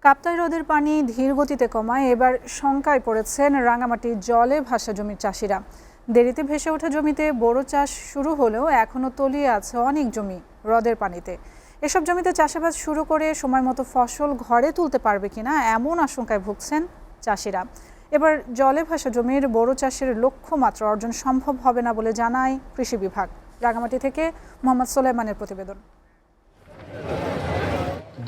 কাপ্তাই হ্রদের পানি ধীর গতিতে কমায় এবার শঙ্কায় পড়েছেন রাঙামাটির জলে ভাসা জমির চাষিরা। দেরিতে ভেসে ওঠা জমিতে বোরো চাষ শুরু হলেও এখনও তলিয়ে আছে অনেক জমি হ্রদের পানিতে। এসব জমিতে চাষাবাদ শুরু করে সময়মতো ফসল ঘরে তুলতে পারবে কিনা এমন আশঙ্কায় ভুগছেন চাষিরা। এবার জলে ভাসা জমির বোরো চাষের লক্ষ্যমাত্রা অর্জন সম্ভব হবে না বলে জানায় কৃষি বিভাগ। রাঙামাটি থেকে মোহাম্মদ সোলাইমানের প্রতিবেদন।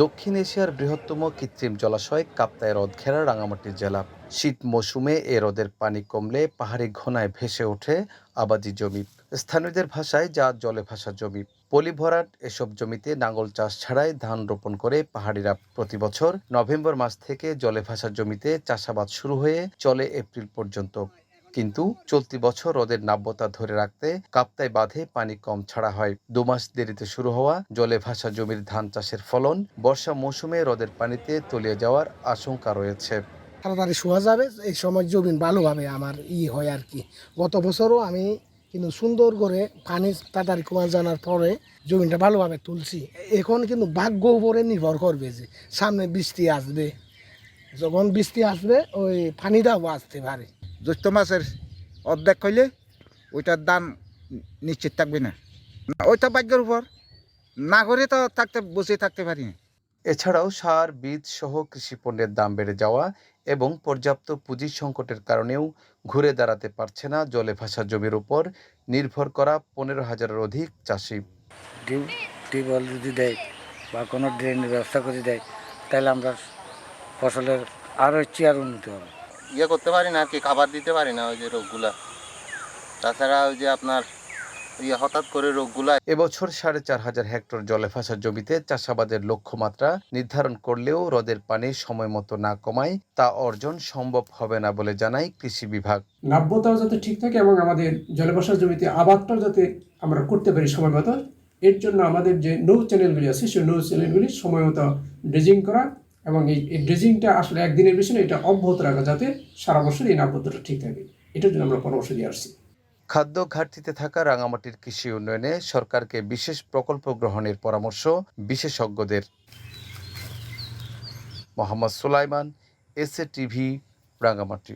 দক্ষিণ এশিয়ার বৃহত্তম কৃত্রিম জলাশয় কাপ্তাই হ্রদ ঘেরা রাঙামাটি জেলা। শীত মৌসুমে এ হ্রদের পানি কমলে পাহাড়ি ঘনায় ভেসে ওঠে আবাদি জমি। স্থানীয়দের ভাষায় যা জলে ভাসা জমি। পলি ভরাট এসব জমিতে নাঙ্গল চাষ ছাড়াই ধান রোপণ করে পাহাড়িরা। প্রতি বছর নভেম্বর মাস থেকে জলে ভাসা জমিতে চাষাবাদ শুরু হয়ে চলে এপ্রিল পর্যন্ত। কিন্তু চলতি বছর হ্রদের নাব্যতা ধরে রাখতে কাপ্তাই বাঁধে পানি কম ছাড়া হয়। 2 মাস দেরিতে শুরু হওয়া জলে ভাসা জমির ধান চাষের ফলন বর্ষা মৌসুমে হ্রদের পানিতে তলিয়ে যাওয়ার আশঙ্কা রয়েছে। তাড়াতাড়ি শোয়া যাবে, এই সময় জমিন ভালোভাবে আমার হয় আর কি। গত বছরও আমি কিন্তু সুন্দর করে পানি তাড়াতাড়ি কমা জানার পরে জমিটা ভালোভাবে তুলছি। এখন কিন্তু ভাগ্য উপরে নির্ভর করবে যে সামনে বৃষ্টি আসবে, যখন বৃষ্টি আসবে ওই পানিটাও আসতে পারে। জ্যৈষ্ঠ মাসের অর্ধেক হইলে ওইটার দাম নিশ্চিত থাকবে না, ওইটা ভাগ্যের উপর না করে তো বসে থাকতে পারি না। এছাড়াও সার, বীজ সহ কৃষি পণ্যের দাম বেড়ে যাওয়া এবং পর্যাপ্ত পুঁজি সংকটের কারণেও ঘুরে দাঁড়াতে পারছে না জলে ভাসা জমির উপর নির্ভর করা 15,000-এর অধিক চাষি। টিউবওয়েল যদি দেয় বা কোনো ড্রেনের ব্যবস্থা করে দেয় তাহলে আমরা ফসলের আরও আর উন্নতি হবে। করতে পারি না আর কি, খাবার দিতে পারি না ওই যে রোগগুলা। তাছাড়া ওই যে আপনার হঠাৎ করে রোগগুলা। এবছর 4,500 হেক্টর জলে ভাসা জমিতে চাষাবাদের লক্ষ্যমাত্রা নির্ধারণ করলেও হ্রদের পানি সময় মতো না কমায় তা অর্জন সম্ভব হবে না বলে জানায় কৃষি বিভাগ। নাব্যতাও যাতে ঠিক থাকে এবং আমাদের জলে ভাসা জমিতে আবাদটাও যাতে আমরা করতে পারি সময় মতো, এর জন্য আমাদের যে নৌ চ্যানেলগুলি আছে সেই নৌ চ্যানেলগুলি সময় মতো ড্রেজিং করা এবং এই ড্রেজিংটা আসলে একদিনের বেশি না, এটা অব্যাহত রাখা যাতে সারা বছর এই নাব্যতাটা ঠিক থাকে। এটার জন্য আমরা পরামর্শ দিয়ে আসছি। খাদ্য ঘাটতিতে থাকা রাঙামাটির কৃষি উন্নয়নে সরকারকে বিশেষ প্রকল্প গ্রহণের পরামর্শ বিশেষজ্ঞদের। মোহাম্মদ সোলাইমান, এসএ টিভি, রাঙামাটি।